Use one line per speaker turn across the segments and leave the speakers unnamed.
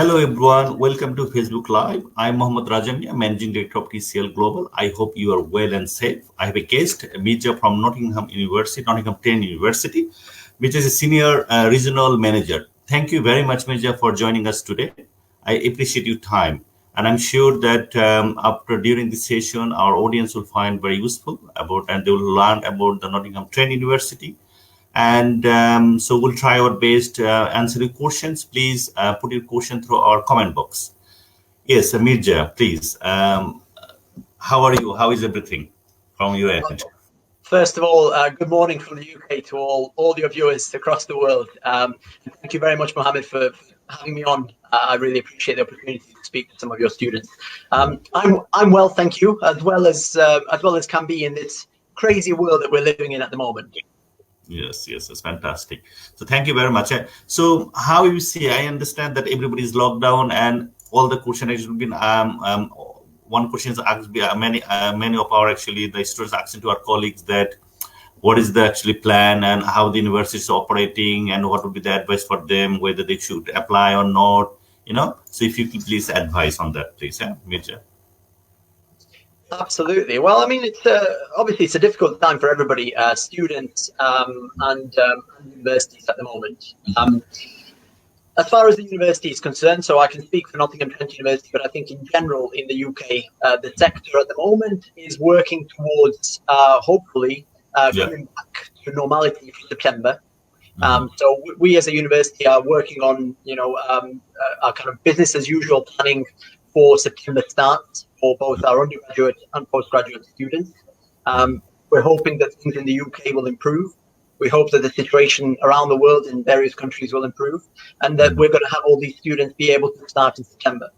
Hello everyone, welcome to Facebook Live. I'm Mohammad Rajamia, Managing Director of TCL Global. I hope you are well and safe. I have a guest, Mirja from Nottingham Trent University, which is a Senior Regional Manager. Thank you very much, Mirja, for joining us today. I appreciate your time. And I'm sure that during this session, our audience will find very useful and they will learn about the Nottingham Trent University. And so we'll try our best to answer your questions. Please put your question through our comment box. Yes, Mirja, please. How are you? How is everything from your end?
First of all, good morning from the UK to all your viewers across the world. Thank you very much, Mohammed, for having me on. I really appreciate the opportunity to speak to some of your students. I'm well, thank you, as well as can be in this crazy world that we're living in at the moment.
Yes, it's fantastic. So thank you very much. So how you see, I understand that everybody is locked down and all the questions have been, one question is asked by many of our the students asking to our colleagues that what is the actually plan and how the university is operating and what would be the advice for them, whether they should apply or not, So if you could please advise on that, please, Mirja.
Absolutely. Well, I mean, it's obviously it's a difficult time for everybody, students and universities at the moment. As far as the university is concerned, so I can speak for Nottingham Trent University, but I think in general in the UK, the sector at the moment is working towards hopefully coming back to normality for September. So we as a university are working on, our kind of business as usual planning for September starts for both our undergraduate and postgraduate students. We're hoping that things in the UK will improve. We hope that the situation around the world in various countries will improve and that we're going to have all these students be able to start in September.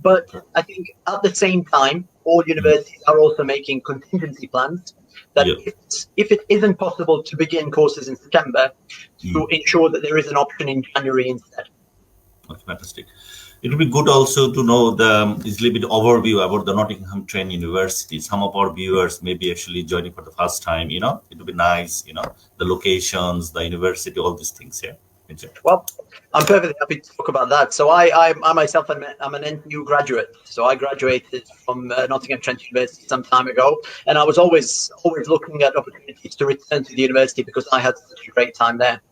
But I think at the same time, all universities are also making contingency plans that if it isn't possible to begin courses in September, to ensure that there is an option in January instead.
That's fantastic. It would be good also to know a little bit overview about the Nottingham Trent University. Some of our viewers may be actually joining for the first time, It would be nice, the locations, the university, all these things,
Well, I'm perfectly happy to talk about that. So I myself, I'm an NTU graduate. So I graduated from Nottingham Trent University some time ago, and I was always looking at opportunities to return to the university because I had such a great time there.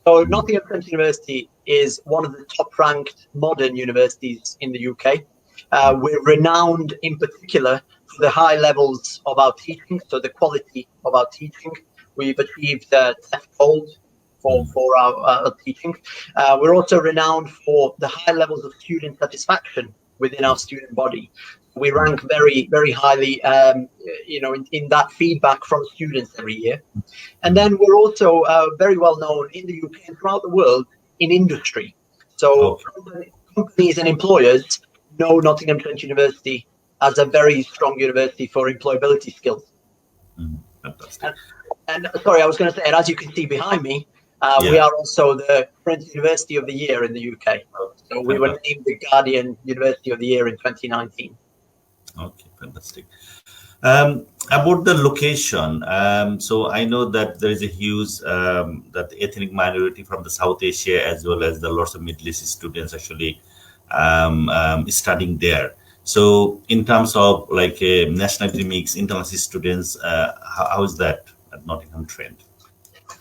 So Nottingham Trent University is one of the top-ranked modern universities in the UK. We're renowned in particular for the high levels of our teaching, so the quality of our teaching. We've achieved TEF Gold for our teaching. We're also renowned for the high levels of student satisfaction within our student body. We rank very, very highly, in that feedback from students every year. And then we're also very well known in the UK and throughout the world in industry. So companies and employers know Nottingham Trent University as a very strong university for employability skills.
Fantastic.
And sorry, I was going to say, and as you can see behind me, we are also the Trent University of the Year in the UK. So we were named the Guardian University of the Year in 2019.
Okay, fantastic. About the location, so I know that there is a huge that ethnic minority from the South Asia as well as the lots of Middle East students actually studying there. So in terms of like a nationality mix, international students, how is that at Nottingham Trent?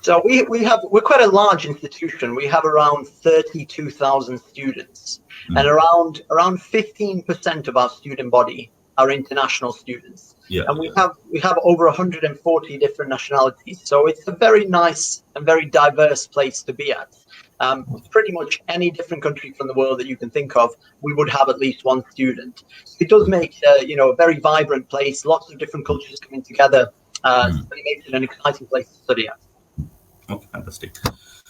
So we're quite a large institution. We have around 32,000 students, and around 15% of our student body are international students. And we have over 140 different nationalities. So it's a very nice and very diverse place to be at. Pretty much any different country from the world that you can think of, we would have at least one student. It does make a very vibrant place. Lots of different cultures coming together. So it makes it an exciting place to study at.
Okay, fantastic.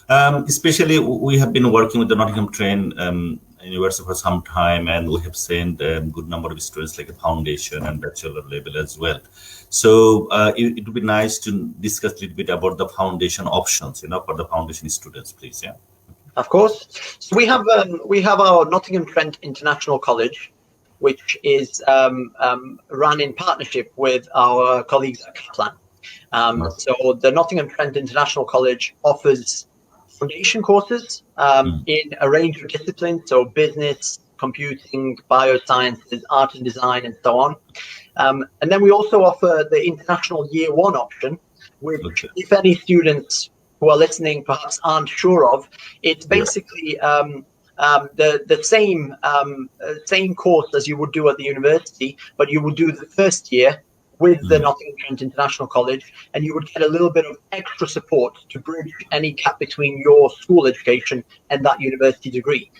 Especially, we have been working with the Nottingham Trent University for some time, and we have sent a good number of students like a foundation and bachelor level as well. So it would be nice to discuss a little bit about the foundation options, for the foundation students, please. Yeah.
Of course. So we have our Nottingham Trent International College, which is run in partnership with our colleagues at Kaplan. So the Nottingham Trent International College offers foundation courses in a range of disciplines, so business, computing, biosciences, art and design, and so on. And then we also offer the international year one option, which if any students who are listening perhaps aren't sure of, it's basically the same course as you would do at the university, but you would do the first year with the Nottingham Trent International College, and you would get a little bit of extra support to bridge any gap between your school education and that university degree.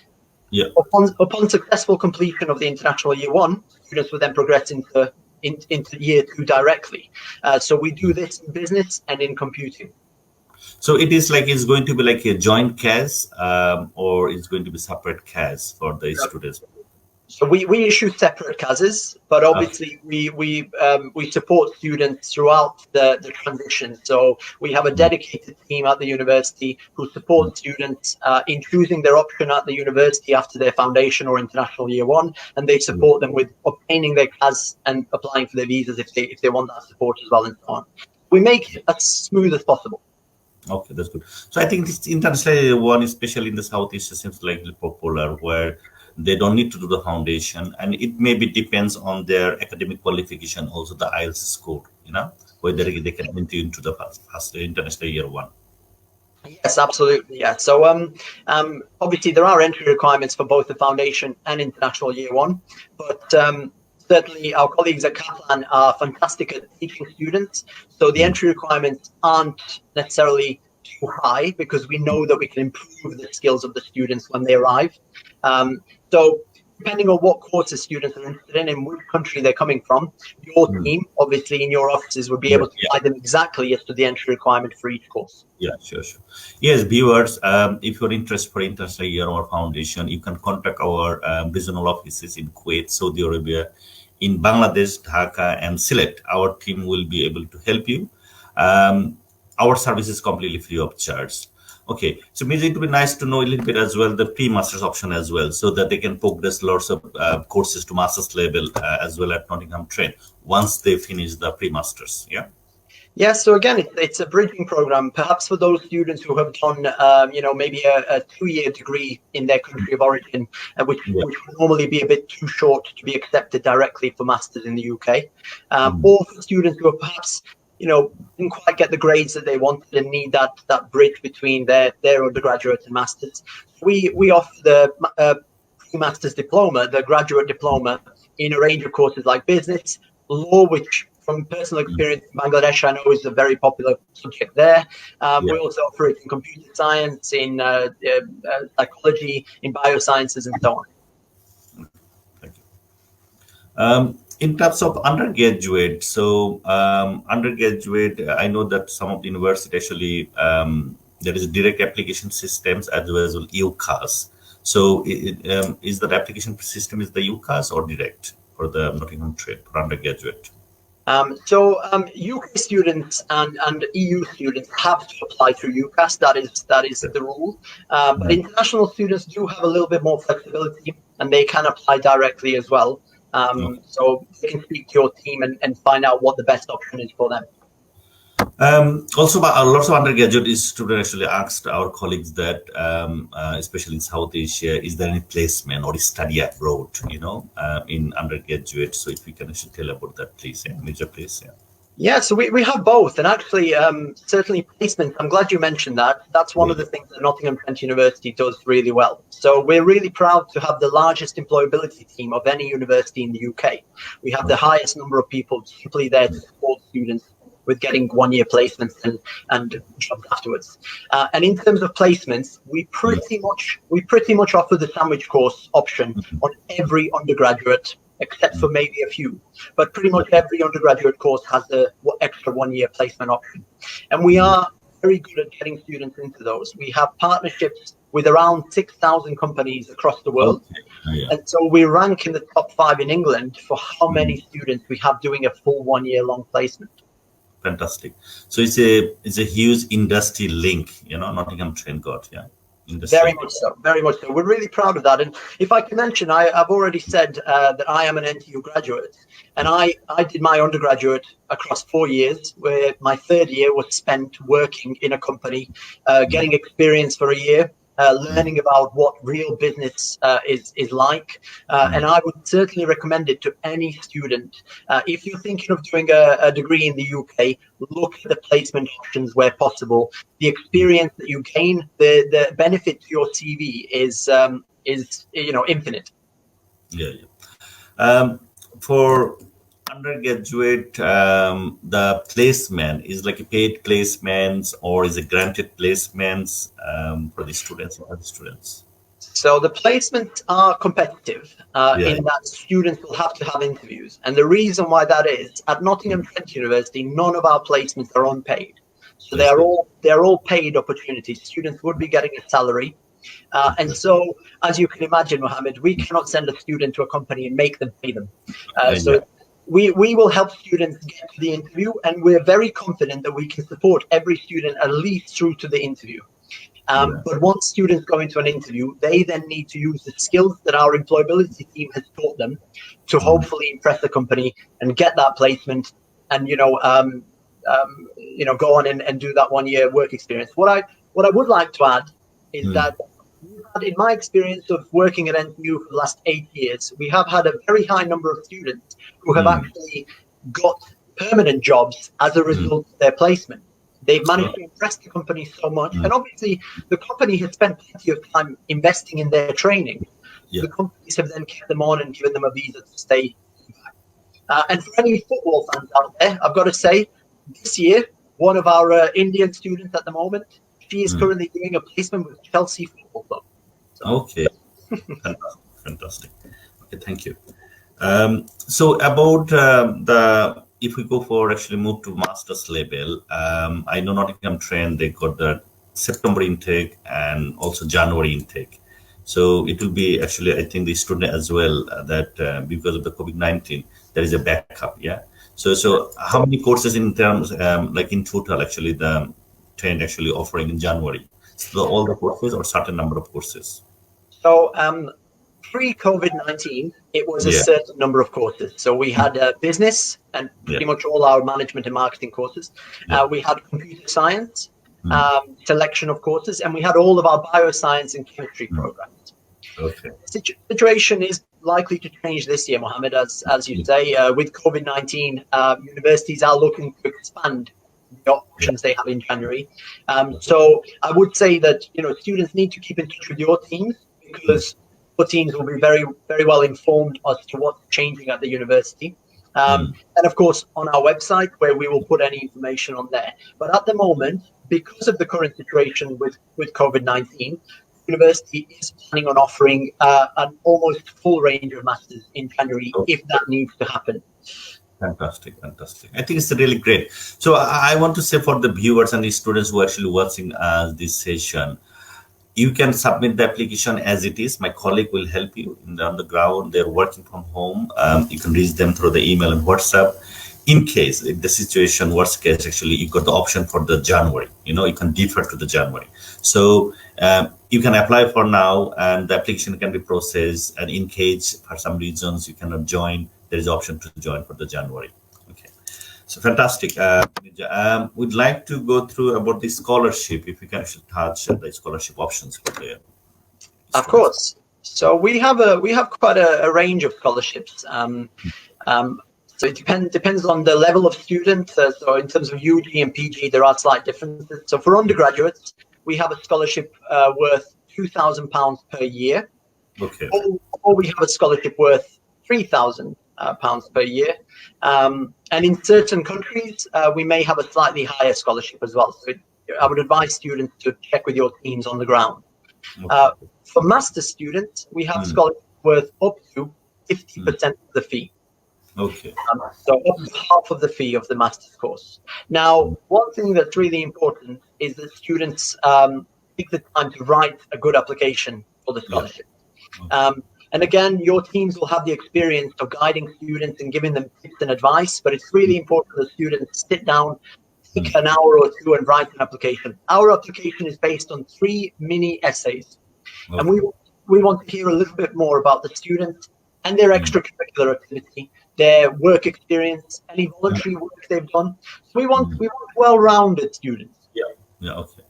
Yeah.
Upon successful completion of the international year one, students would then progress into year two directly. So we do this in business and in computing.
So it is like it's going to be like a joint CAS, or it's going to be separate CAS for the students.
So we issue separate CASs, but obviously we support students throughout the transition. So we have a dedicated team at the university who support students in choosing their option at the university after their foundation or international year one, and they support them with obtaining their CAS and applying for their visas if they want that support as well, and so on. We make it as smooth as possible.
Okay, that's good. So I think this international one, especially in the Southeast, seems like popular, where they don't need to do the foundation, and it maybe depends on their academic qualification, also the IELTS score, whether they can enter into the first international year one.
Yes, absolutely. Yeah. So obviously there are entry requirements for both the foundation and international year one, but certainly our colleagues at Kaplan are fantastic at teaching students. So the entry requirements aren't necessarily too high because we know that we can improve the skills of the students when they arrive. So depending on what courses students are interested in which country they're coming from, your team, obviously in your offices, would be able to guide them exactly as to the entry requirement for each course.
Yeah, sure. Yes, viewers, if you're interested for international year or foundation, you can contact our regional offices in Kuwait, Saudi Arabia, in Bangladesh, Dhaka, and Sylhet. Our team will be able to help you. Our service is completely free of charge. Okay, so maybe it would be nice to know a little bit as well the pre-master's option as well, so that they can progress lots of courses to master's level as well at Nottingham Trent once they finish the pre-master's. Yeah.
Yeah, so again, it's a bridging program, perhaps for those students who have done, maybe a 2-year degree in their country of origin, which would normally be a bit too short to be accepted directly for masters in the UK, or for students who are perhaps didn't quite get the grades that they wanted and need that bridge between their undergraduate and masters. We offer the pre-master's diploma, the graduate diploma, in a range of courses like business, law, which from personal experience in Bangladesh, I know is a very popular subject there. We also offer it in computer science, in psychology, in biosciences, and so on.
Thank you. In terms of undergraduate, so undergraduate, I know that some of the university actually, there is direct application systems as well as UCAS. So is that application system is the UCAS or direct for the Nottingham Trent for undergraduate?
UK students and EU students have to apply through UCAS. That is the rule. But international students do have a little bit more flexibility, and they can apply directly as well. So you can speak to your team and find out what the best option is for them.
Also, lots of undergraduate students actually asked our colleagues that, especially in South Asia, is there any placement or study abroad, in undergraduate? So if we can actually tell about that, please, Major, please.
Yeah, so we have both, and actually, certainly placement. I'm glad you mentioned that. That's one of the things that Nottingham Trent University does really well. So we're really proud to have the largest employability team of any university in the UK. We have the highest number of people simply there to support students with getting 1-year placements and jobs afterwards. And in terms of placements, we pretty much offer the sandwich course option on every undergraduate, except for maybe a few. But pretty much every undergraduate course has the extra 1-year placement option. And we are very good at getting students into those. We have partnerships with around 6,000 companies across the world. And so we rank in the top 5 in England for how many students we have doing a full 1-year long placement.
Fantastic. So it's a huge industry link, Nottingham Trent got, industry.
Very much so, very much so. We're really proud of that. And if I can mention, I've already said that I am an NTU graduate, and I did my undergraduate across 4 years, where my 3rd year was spent working in a company, getting experience for a year, learning about what real business is like. And I would certainly recommend it to any student. If you're thinking of doing a degree in the UK, look at the placement options where possible. The experience that you gain, the benefit to your CV is infinite.
Yeah. For undergraduate, the placement is like a paid placements or is it granted placements for the students or the students?
So the placements are competitive in that students will have to have interviews. And the reason why that is, at Nottingham Trent University, none of our placements are unpaid. So they're all paid opportunities. Students would be getting a salary. And so, as you can imagine, Mohammed, we cannot send a student to a company and make them pay them. So we will help students get to the interview, and we're very confident that we can support every student at least through to the interview. But once students go into an interview, they then need to use the skills that our employability team has taught them to hopefully impress the company and get that placement and, go on and do that 1 year work experience. What I would like to add is that in my experience of working at NTU for the last 8 years, we have had a very high number of students who have actually got permanent jobs as a result of their placement. They've managed to impress the company so much. And obviously, the company has spent plenty of time investing in their training. The companies have then kept them on and given them a visa to stay. And for any football fans out there, I've got to say, this year, one of our Indian students at the moment, she is currently doing a placement with Chelsea Football Club. So.
Okay, fantastic. Okay, thank you. So about if we go for actually move to master's level, I know Nottingham Trent, they got the September intake and also January intake. So it will be actually, I think, the student as well that because of the COVID-19, there is a backup. So how many courses in terms like in total actually the Trent actually offering in January? So all the courses or certain number of courses?
So pre-COVID-19, it was a certain number of courses. So we had business and pretty much all our management and marketing courses. We had computer science, selection of courses, and we had all of our bioscience and chemistry programs.
Okay.
Situation is likely to change this year, Mohammed, as you say. With COVID-19, universities are looking to expand the options they have in January. So I would say that students need to keep in touch with your teams because your teams will be very, very well informed as to what's changing at the university. And of course, on our website, where we will put any information on there. But at the moment, because of the current situation with COVID-19, university is planning on offering an almost full range of masters in January if that needs to happen.
Fantastic. I think it's really great. So I want to say for the viewers and the students who are actually watching this session, you can submit the application as it is. My colleague will help you on the ground. They're working from home. You can reach them through the email and WhatsApp. In case, if the situation, worst case, actually, you got the option for the January. You can defer to the January. So you can apply for now and the application can be processed. And in case, for some reasons, you cannot join, there is option to join for the January. Okay. So fantastic. We'd like to go through about the scholarship, if we can actually touch the scholarship options for the
Of course. So we have quite a range of scholarships. So it depends on the level of student. So in terms of UG and PG, there are slight differences. So for undergraduates, we have a scholarship worth £2,000 per year.
Okay.
Or we have a scholarship worth £3,000 per year. And in certain countries, we may have a slightly higher scholarship as well. So I would advise students to check with your teams on the ground.
Okay.
For master's students, we have scholarships worth up to 50% of the fee.
Okay.
So up to half of the fee of the master's course. Now, one thing that's really important is that students take the time to write a good application for the scholarship. And again, your teams will have the experience of guiding students and giving them tips and advice, but it's really important that students sit down, take an hour or two and write an application. Our application is based on 3 mini essays. Okay. And we want to hear a little bit more about the students and their extracurricular activity, their work experience, any voluntary work they've done. So we want well-rounded students.
Yeah. Okay.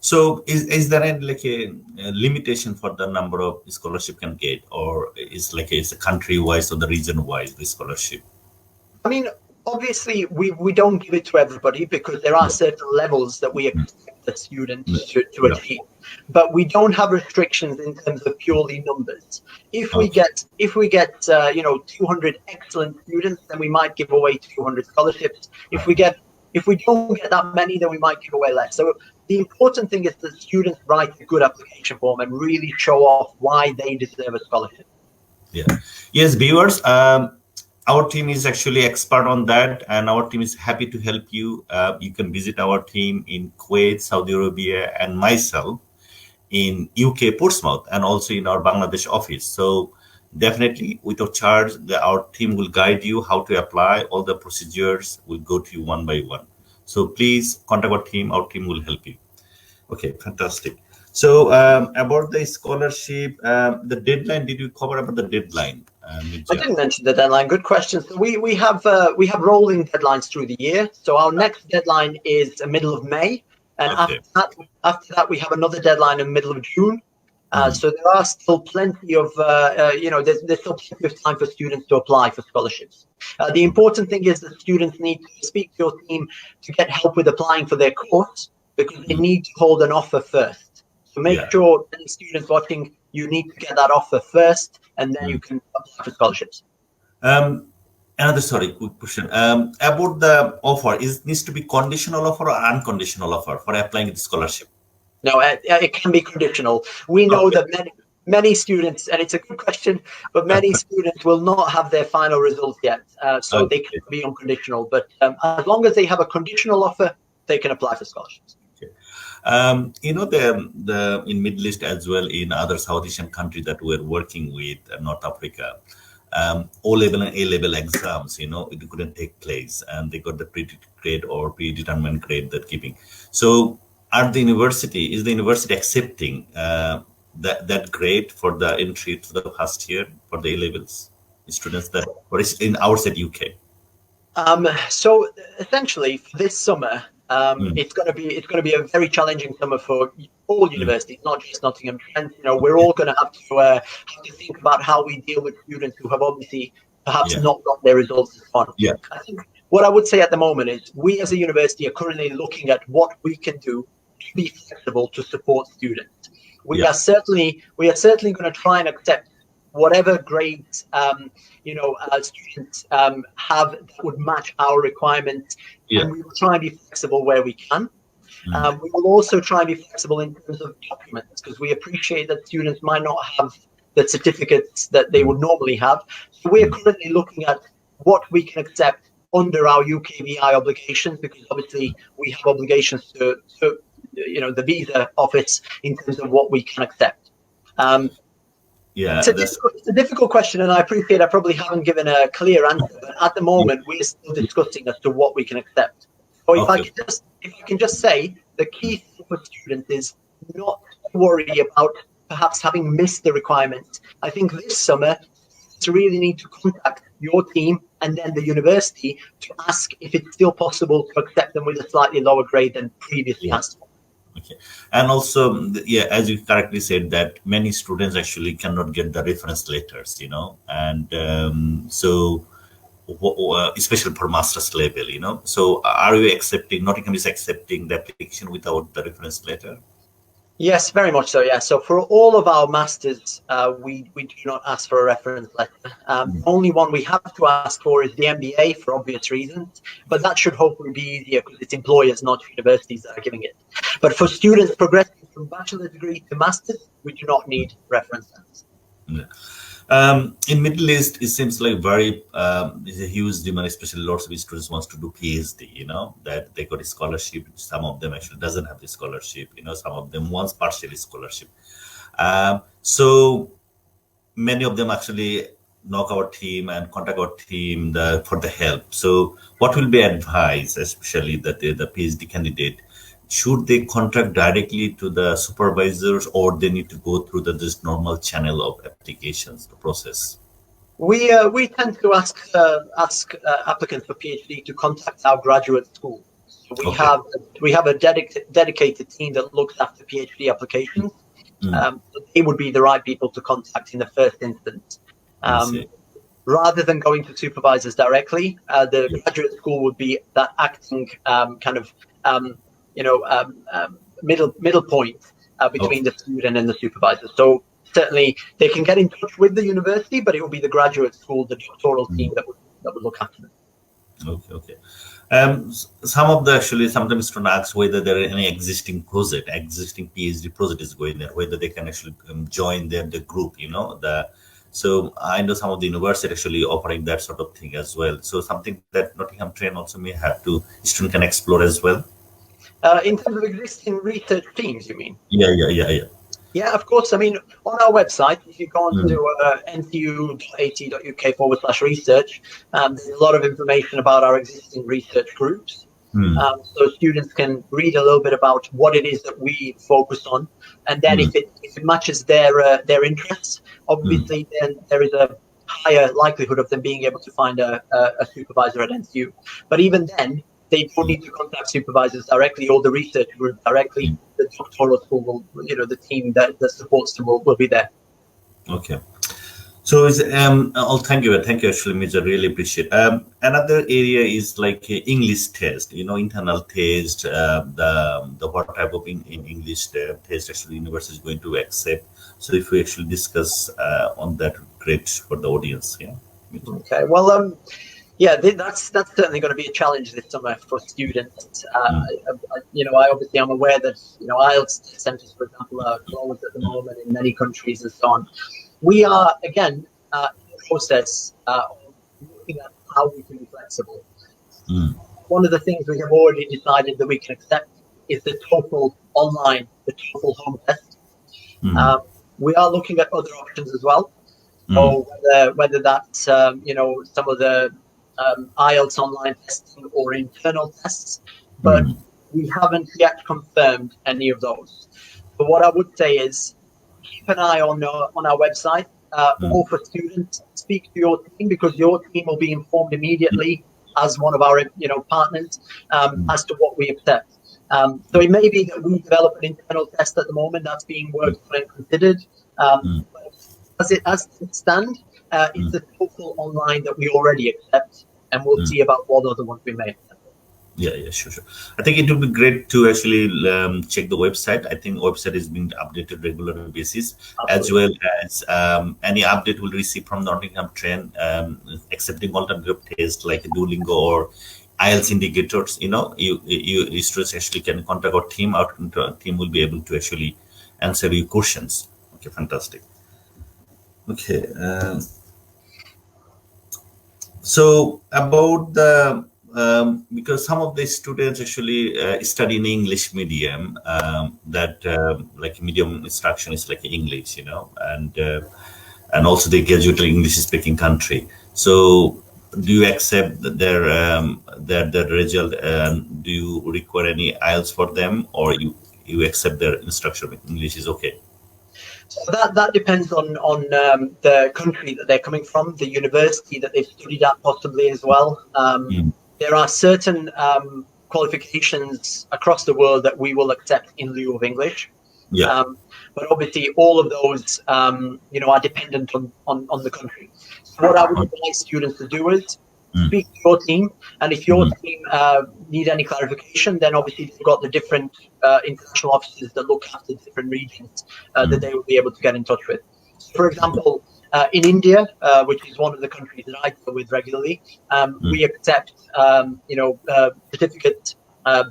So is there any like a limitation for the number of scholarship can get, or is like it's a country wise or the region wise the scholarship?
I mean, obviously, we don't give it to everybody because there are
Yeah.
certain levels that we expect the
Yeah.
students to
Yeah.
achieve. But we don't have restrictions in terms of purely numbers. If we
Okay.
get 200 excellent students, then we might give away 200 scholarships. If we don't get that many, then we might give away less. So the important thing is that students write a good application form and really show off why they deserve a scholarship.
Yeah. Yes, viewers. Our team is actually expert on that, and our team is happy to help you. You can visit our team in Kuwait, Saudi Arabia, and myself in UK Portsmouth, and also in our Bangladesh office. So definitely, without charge, our team will guide you how to apply. All the procedures will go to you one by one. So please contact our team. Our team will help you. Okay, fantastic. So about the scholarship, the deadline. Did you cover about the deadline,
I
Mirza?
didn't mention the deadline. Good question. So we have rolling deadlines through the year. So our next deadline is the middle of May, and
Okay.
after that we have another deadline in the middle of June. So there are still plenty of there's still plenty of time for students to apply for scholarships. The important thing is that students need to speak to your team to get help with applying for their course because they need to hold an offer first. So make
Yeah.
sure any students watching, you need to get that offer first, and then you can apply for scholarships.
Another quick question. About the offer, is needs to be conditional offer or unconditional offer for applying the scholarship?
No, it can be conditional. We know
Okay.
that many students, and it's a good question, but many students will not have their final results yet, so they
Okay.
can be unconditional. But as long as they have a conditional offer, they can apply for scholarships.
The in Middle East as well, in other South Asian countries that we're working with, North Africa, O level and A level exams, it couldn't take place, and they got the grade or predetermined grade that giving. So, is the university accepting that grade for the entry to the first year for the A levels students that, or is in our state UK?
So essentially, for this summer,
Mm.
it's going to be a very challenging summer for all
Mm.
universities, not just Nottingham Trent. We're all going to have to think about how we deal with students who have obviously perhaps
Yeah.
not got their results as far.
Yeah.
I think what I would say at the moment is we as a university are currently looking at what we can do to be flexible to support students. We
Yeah.
are certainly going to try and accept whatever grades students have that would match our requirements,
Yeah.
and we will try and be flexible where we can.
Mm.
We will also try and be flexible in terms of documents because we appreciate that students might not have the certificates that they would normally have. So we are currently looking at what we can accept under our UKVI obligations, because obviously we have obligations to the visa office in terms of what we can accept.
Yeah.
It's a difficult question, and I appreciate I probably haven't given a clear answer. But at the moment, we're still discussing as to what we can accept. So if I can just say, the key thing for students is not to worry about perhaps having missed the requirement. I think this summer, you really need to contact your team and then the university to ask if it's still possible to accept them with a slightly lower grade than previously asked for.
Okay. And also, as you correctly said, that many students actually cannot get the reference letters, and especially for master's level, So are you accepting, Nottingham is accepting the application without the reference letter?
Yes, very much so. Yeah. So for all of our masters, we do not ask for a reference letter. The only one we have to ask for is the MBA for obvious reasons, but that should hopefully be easier because it's employers, not universities, that are giving it. But for students progressing from bachelor degree to masters, we do not need reference letters.
Yeah. In Middle East, it seems like there's a huge demand, especially lots of students wants to do PhD, that they got a scholarship. Some of them actually doesn't have the scholarship, some of them wants partially scholarship. So many of them actually knock our team and contact our team for the help. So what will be advised, especially that the PhD candidate, should they contact directly to the supervisors, or they need to go through this normal channel of applications, the process?
We tend to ask applicants for PhD to contact our graduate school. So we
Okay.
have a dedicated team that looks after PhD applications. So they would be the right people to contact in the first instance.
I see.
Rather than going to supervisors directly, the
Yeah.
graduate school would be that acting middle point between
Okay.
the student and the supervisor. So certainly they can get in touch with the university, but it will be the graduate school, the doctoral team that would look after them.
Okay. Okay. Some of the actually sometimes students ask whether there are any existing PhD project is going there, whether they can actually join the group. So I know some of the university actually offering that sort of thing as well. So something that Nottingham Trent also may have to student can explore as well.
In terms of existing research teams, you mean?
Yeah.
Yeah, of course. I mean, on our website, if you go on to ntu.at.uk/research, there's a lot of information about our existing research groups. So students can read a little bit about what it is that we focus on, and then if it matches their interests, obviously then there is a higher likelihood of them being able to find a supervisor at NTU. But even then, they don't need to contact supervisors directly or the research group directly. The doctoral school will, the team that supports them will be there.
Okay. So thank you actually, Major. Really appreciate. Another area is like English test. Internal test. The what type of in English test actually university is going to accept. So if we actually discuss on that, great for the audience. Yeah.
Okay. Well, yeah, that's certainly going to be a challenge this summer for students. I obviously am aware that IELTS centres, for example, are closed at the moment in many countries and so on. We are again in the process of looking at how we can be flexible. One of the things we have already decided that we can accept is the TOEFL online, the TOEFL home test. We are looking at other options as well. So whether that's some of the IELTS online testing or internal tests, but we haven't yet confirmed any of those. But what I would say is keep an eye on our website, or for students, speak to your team, because your team will be informed immediately as one of our partners as to what we accept. So it may be that we develop an internal test at the moment that's being worked on and considered. But as it stands, it's the TOEFL online that we already accept, and we'll see about what other ones we may accept.
Yeah, sure. I think it would be great to actually check the website. I think website is being updated regular basis. Absolutely. As well as any update we'll receive from Nottingham Trent, accepting alternative tests like Duolingo or IELTS indicators. You students actually can contact our team. Our team will be able to actually answer your questions. Okay, fantastic. Okay. So about the because some of the students actually study in English medium, like medium instruction is like English, and also they graduate in English speaking country. So do you accept their result? Do you require any IELTS for them, or you accept their instruction in English is okay?
So that depends on the country that they're coming from, the university that they've studied at possibly as well. There are certain qualifications across the world that we will accept in lieu of English.
Yeah.
But obviously all of those, are dependent on the country. So what I would advise students to do is speak to your team, and if your team need any clarification, then obviously they've got the different international offices that look after different regions that they will be able to get in touch with. So for example, in India, which is one of the countries that I deal with regularly, we accept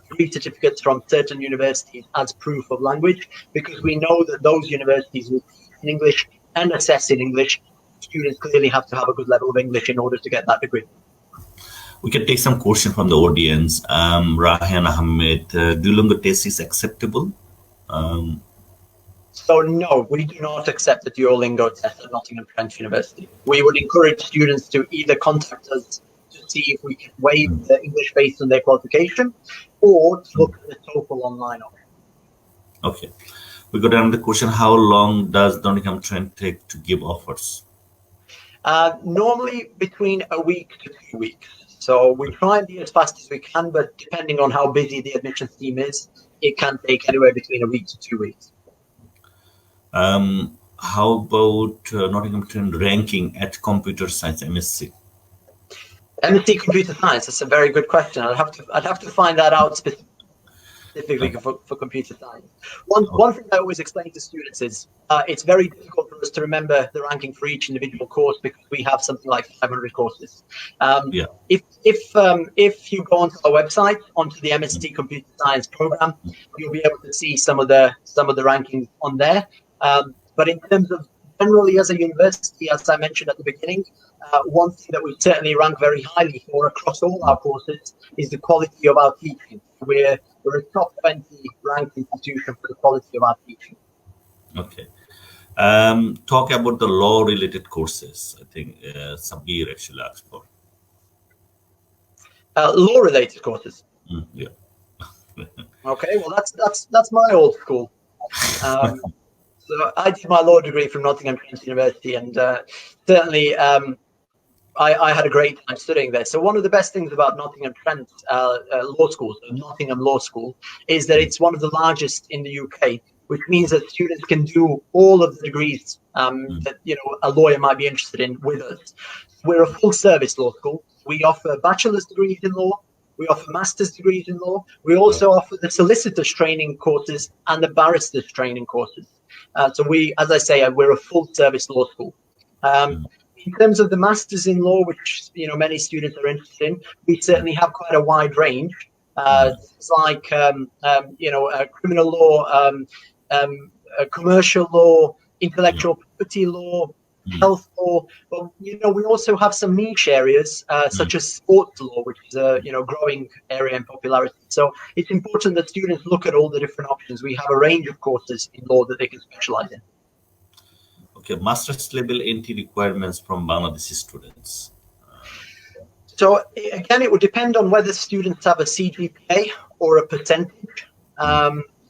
degree certificates from certain universities as proof of language, because we know that those universities will teach in English and assess in English. Students clearly have to have a good level of English in order to get that degree.
We can take some question from the audience. Rahan Ahmed, Duolingo test is acceptable?
So no, we do not accept the Duolingo test at Nottingham Trent University. We would encourage students to either contact us to see if we can waive the English based on their qualification, or to look at the TOEFL online option.
Okay. We got another question. How long does Nottingham Trent take to give offers?
Normally between a week to 2 weeks. So we try and be as fast as we can, but depending on how busy the admissions team is, it can take anywhere between a week to 2 weeks.
How about Nottingham Trent ranking at computer science MSc?
MSc computer science. That's a very good question. I'd have to find that out specifically for computer science. One thing I always explain to students is it's very difficult for us to remember the ranking for each individual course because we have something like 500 courses. If you go onto our website, onto the MSc Computer Science program, you'll be able to see some of the rankings on there. But in terms of generally as a university, as I mentioned at the beginning, one thing that we certainly rank very highly for across all our courses is the quality of our teaching. We're a top 20 ranked institution for the quality of our teaching.
Okay. Talk about the law-related courses. I think Sabir actually asked for.
Law-related courses.
Yeah.
Okay, well that's my old school. So I did my law degree from Nottingham Trent University, and certainly I had a great time studying there. So one of the best things about Nottingham Trent Law School, so Nottingham Law School, is that it's one of the largest in the UK, which means that students can do all of the degrees that a lawyer might be interested in with us. We're a full-service law school. We offer bachelor's degrees in law. We offer master's degrees in law. We also offer the solicitor's training courses and the barrister's training courses. So as I say, we're a full-service law school. In terms of the masters in law, which many students are interested in, we certainly have quite a wide range. It's like criminal law, commercial law, intellectual property law, health law. But we also have some niche areas such as sports law, which is a growing area in popularity. So it's important that students look at all the different options. We have a range of courses in law that they can specialize in.
Okay, master's level entry requirements from Bangladeshi students.
So again, it would depend on whether students have a CGPA or a percentage.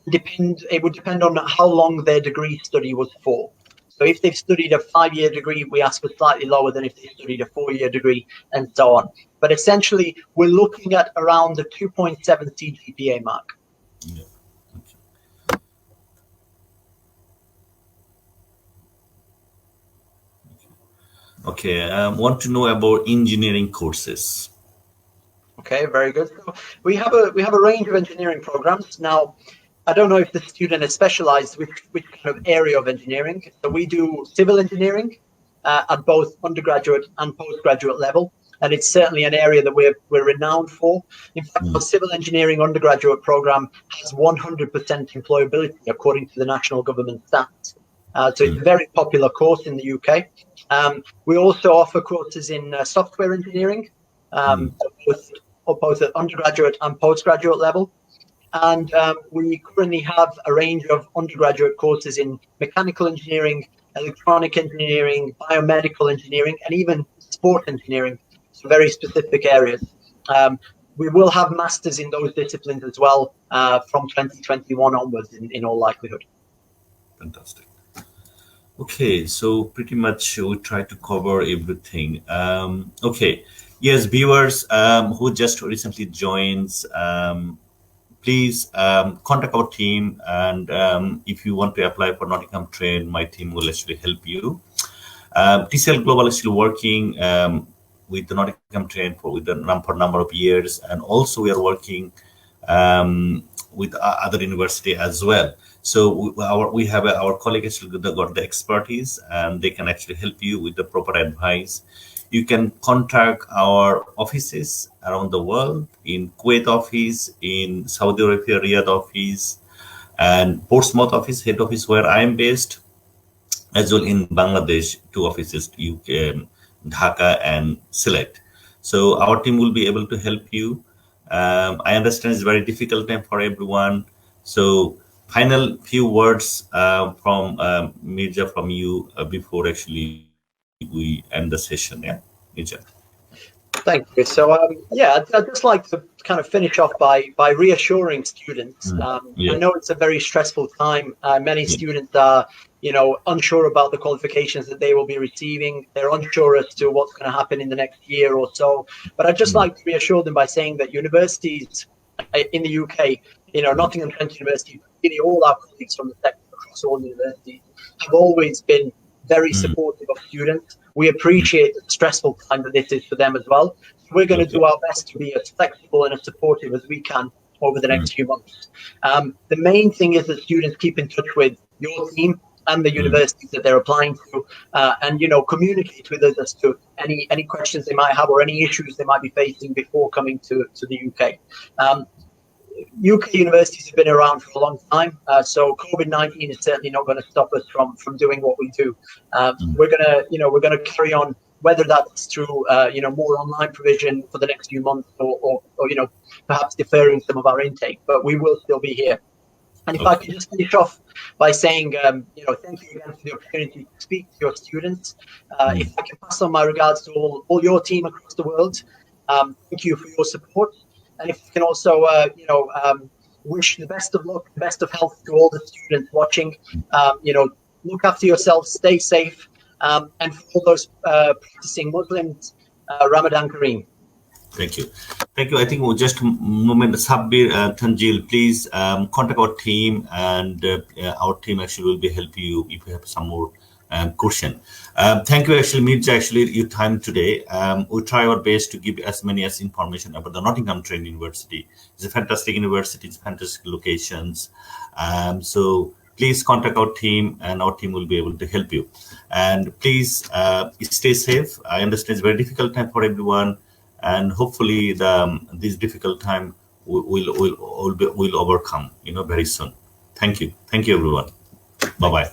It would depend on how long their degree study was for. So if they've studied a 5-year degree, we ask for slightly lower than if they studied a 4-year degree, and so on. But essentially, we're looking at around the 2.7 CGPA mark.
Yeah. Okay, want to know about engineering courses.
Okay, very good. So we have a range of engineering programs. Now, I don't know if the student is specialized which kind of area of engineering. So we do civil engineering at both undergraduate and postgraduate level, and it's certainly an area that we're renowned for. In fact, our civil engineering undergraduate program has 100% employability according to the national government stats. So it's a very popular course in the UK. We also offer courses in software engineering, both at undergraduate and postgraduate level. And we currently have a range of undergraduate courses in mechanical engineering, electronic engineering, biomedical engineering, and even sport engineering, so very specific areas. We will have masters in those disciplines as well from 2021 onwards, in all likelihood.
Fantastic. Okay, so pretty much we try to cover everything. Okay, yes, viewers who just recently joined, please contact our team, and if you want to apply for Nottingham Trent, my team will actually help you. TCL Global is still working with the Nottingham Trent for a number of years, and also we are working with other university as well. So we have our colleagues who got the expertise, and they can actually help you with the proper advice. You can contact our offices around the world, in Kuwait office, in Saudi Arabia, Riyadh office, and Portsmouth office, head office where I am based, as well in Bangladesh, 2 offices, UK, Dhaka and Sylhet. So our team will be able to help you. I understand it's a very difficult time for everyone. So final few words from Mirza, from you before actually we end the session. Yeah, Mirza.
Thank you. So I'd just like to kind of finish off by reassuring students. I know it's a very stressful time. Many students are unsure about the qualifications that they will be receiving. They're unsure as to what's going to happen in the next year or so. But I'd just like to reassure them by saying that universities in the UK, Nottingham Trent University, really all our colleagues from the sector across all universities have always been very supportive of students. We appreciate the stressful time that this is for them as well. So we're going to do our best to be as flexible and as supportive as we can over the next few months. The main thing is that students keep in touch with your team and the universities that they're applying to, and communicate with us as to any questions they might have or any issues they might be facing before coming to the UK. UK universities have been around for a long time, so COVID-19 is certainly not going to stop us from doing what we do. We're gonna carry on, whether that's through more online provision for the next few months, or perhaps deferring some of our intake, but we will still be here. And if I could just finish off by saying, thank you again for the opportunity to speak to your students. If I can pass on my regards to all your team across the world, thank you for your support. And if you can also, wish the best of luck, the best of health to all the students watching. Look after yourselves, stay safe, and for all those practicing Muslims, Ramadan Kareem.
Thank you. Thank you. I think we'll just a moment, Sabbir, Tanjil, please contact our team, and our team actually will be help you if you have some more question. Thank you, actually, Mirza, your time today. We'll try our best to give as many as information about the Nottingham Trent University. It's a fantastic university, it's fantastic locations. So please contact our team, and our team will be able to help you. And please stay safe. I understand it's a very difficult time for everyone, and hopefully this difficult time will overcome very soon. Thank you everyone. Bye-bye.